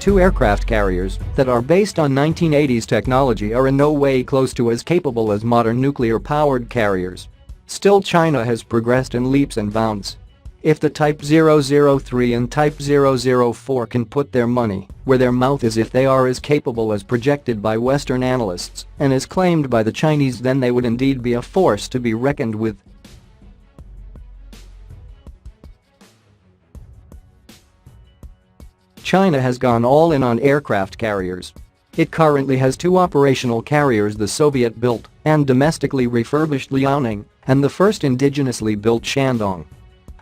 two aircraft carriers that are based on 1980s technology are in no way close to as capable as modern nuclear-powered carriers. Still, China has progressed in leaps and bounds. If the Type 003 and Type 004 can put their money where their mouth is, if they are as capable as projected by Western analysts and as claimed by the Chinese, then they would indeed be a force to be reckoned with. China has gone all in on aircraft carriers. It currently has two operational carriers, the Soviet-built and domestically refurbished Liaoning and the first indigenously built Shandong.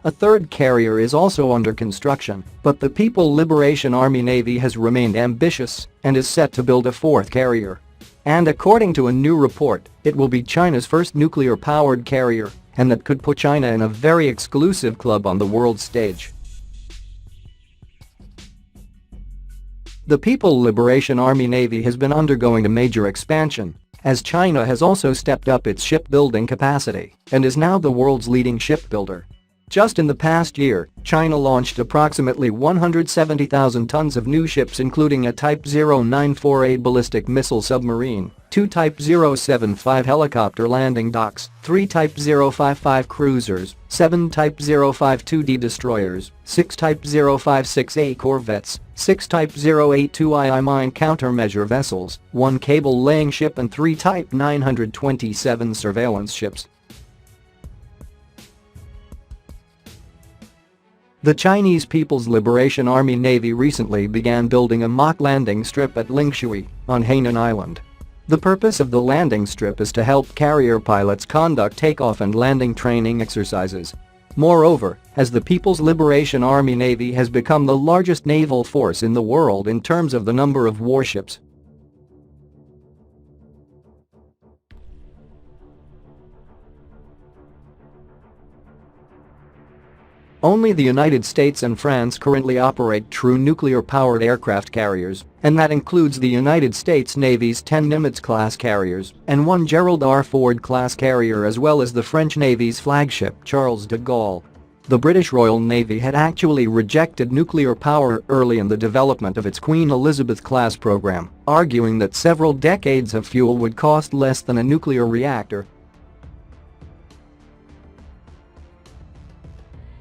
A third carrier is also under construction, but the People Liberation Army Navy has remained ambitious and is set to build a fourth carrier. And according to a new report, it will be China's first nuclear-powered carrier, and that could put China in a very exclusive club on the world stage. The People Liberation Army Navy has been undergoing a major expansion, as China has also stepped up its shipbuilding capacity and is now the world's leading shipbuilder. Just in the past year, China launched approximately 170,000 tons of new ships, including a Type 0948 ballistic missile submarine, 2 Type 075 helicopter landing docks, 3 Type 055 cruisers, 7 Type 052D destroyers, 6 Type 056A corvettes, 6 Type 082II mine countermeasure vessels, 1 cable-laying ship and 3 Type 927 surveillance ships. The Chinese People's Liberation Army Navy recently began building a mock landing strip at Lingshui on Hainan Island. The purpose of the landing strip is to help carrier pilots conduct takeoff and landing training exercises. Moreover, as the People's Liberation Army Navy has become the largest naval force in the world in terms of the number of warships. Only the United States and France currently operate true nuclear-powered aircraft carriers, and that includes the United States Navy's 10 Nimitz-class carriers and 1 Gerald R. Ford-class carrier, as well as the French Navy's flagship Charles de Gaulle. The British Royal Navy had actually rejected nuclear power early in the development of its Queen Elizabeth-class program, arguing that several decades of fuel would cost less than a nuclear reactor.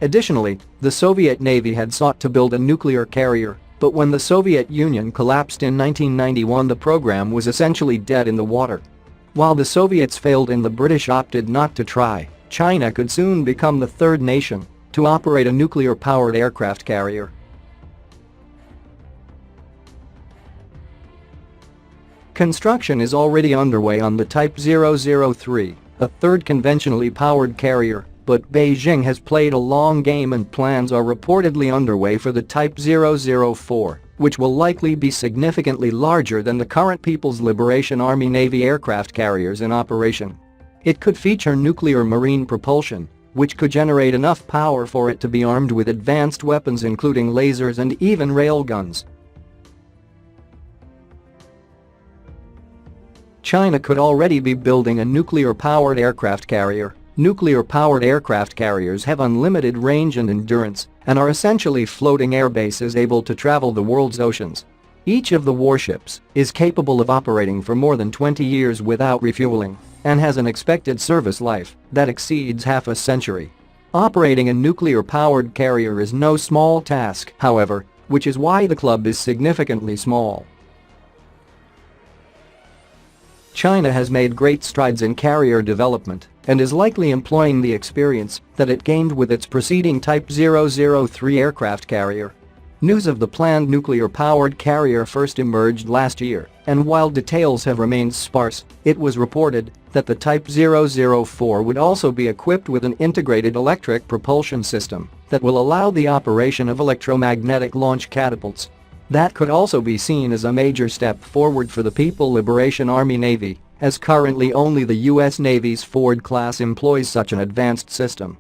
Additionally, the Soviet Navy had sought to build a nuclear carrier, but when the Soviet Union collapsed in 1991, the program was essentially dead in the water. While the Soviets failed and the British opted not to try, China could soon become the third nation to operate a nuclear-powered aircraft carrier. Construction is already underway on the Type 003, a third conventionally powered carrier, but Beijing has played a long game and plans are reportedly underway for the Type 004, which will likely be significantly larger than the current People's Liberation Army Navy aircraft carriers in operation. It could feature nuclear marine propulsion, which could generate enough power for it to be armed with advanced weapons including lasers and even railguns. China could already be building a nuclear-powered aircraft carrier. Nuclear-powered aircraft carriers have unlimited range and endurance and are essentially floating air bases able to travel the world's oceans. Each of the warships is capable of operating for more than 20 years without refueling and has an expected service life that exceeds half a century. Operating a nuclear-powered carrier is no small task, however, which is why the club is significantly small. China has made great strides in carrier development and is likely employing the experience that it gained with its preceding Type 003 aircraft carrier. News of the planned nuclear-powered carrier first emerged last year, and while details have remained sparse, it was reported that the Type 004 would also be equipped with an integrated electric propulsion system that will allow the operation of electromagnetic launch catapults. That could also be seen as a major step forward for the People Liberation Army Navy, as currently only the U.S. Navy's Ford class employs such an advanced system.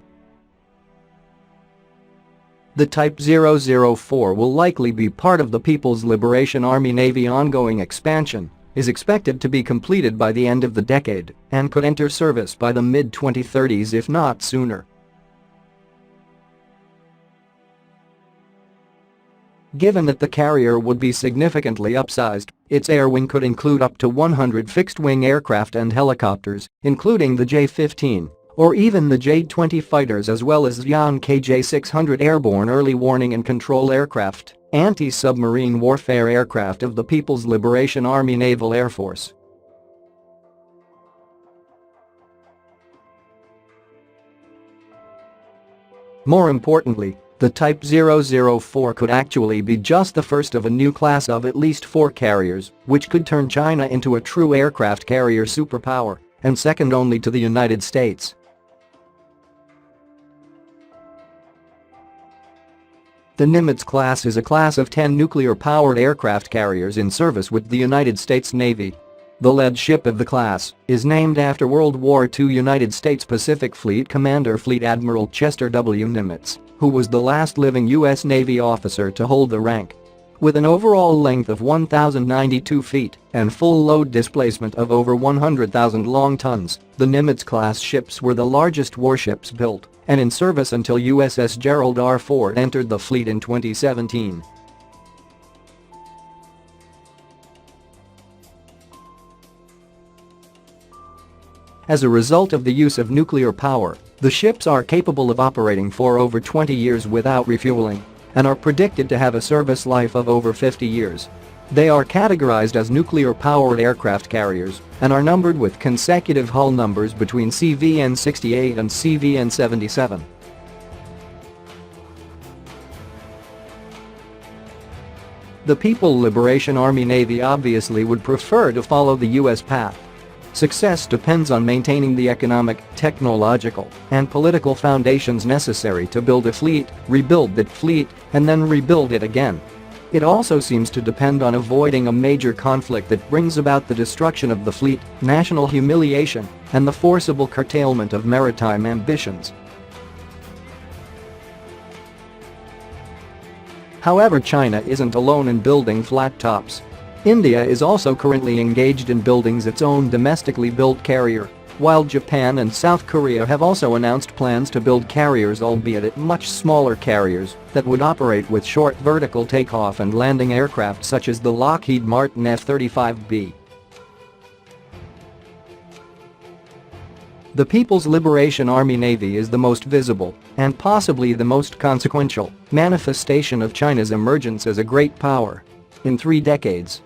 The Type 004 will likely be part of the People's Liberation Army Navy ongoing expansion, is expected to be completed by the end of the decade, and could enter service by the mid-2030s if not sooner. Given that the carrier would be significantly upsized, its air wing could include up to 100 fixed-wing aircraft and helicopters, including the J-15, or even the J-20 fighters, as well as Xi'an KJ-600 airborne early warning and control aircraft, anti-submarine warfare aircraft of the People's Liberation Army Naval Air Force. More importantly, the Type 004 could actually be just the first of a new class of at least 4 carriers, which could turn China into a true aircraft carrier superpower, and second only to the United States. The Nimitz class is a class of 10 nuclear-powered aircraft carriers in service with the United States Navy. The lead ship of the class is named after World War II United States Pacific Fleet Commander Fleet Admiral Chester W. Nimitz, who was the last living U.S. Navy officer to hold the rank. With an overall length of 1,092 feet and full load displacement of over 100,000 long tons, the Nimitz-class ships were the largest warships built and in service until USS Gerald R. Ford entered the fleet in 2017. As a result of the use of nuclear power, the ships are capable of operating for over 20 years without refueling and are predicted to have a service life of over 50 years. They are categorized as nuclear-powered aircraft carriers and are numbered with consecutive hull numbers between CVN-68 and CVN-77. The People Liberation Army Navy obviously would prefer to follow the U.S. path. Success depends on maintaining the economic, technological, and political foundations necessary to build a fleet, rebuild that fleet, and then rebuild it again. It also seems to depend on avoiding a major conflict that brings about the destruction of the fleet, national humiliation, and the forcible curtailment of maritime ambitions. However, China isn't alone in building flat tops. India is also currently engaged in building its own domestically built carrier, while Japan and South Korea have also announced plans to build carriers, albeit at much smaller carriers, that would operate with short vertical takeoff and landing aircraft such as the Lockheed Martin F-35B. The People's Liberation Army Navy is the most visible, and possibly the most consequential, manifestation of China's emergence as a great power. In 3 decades,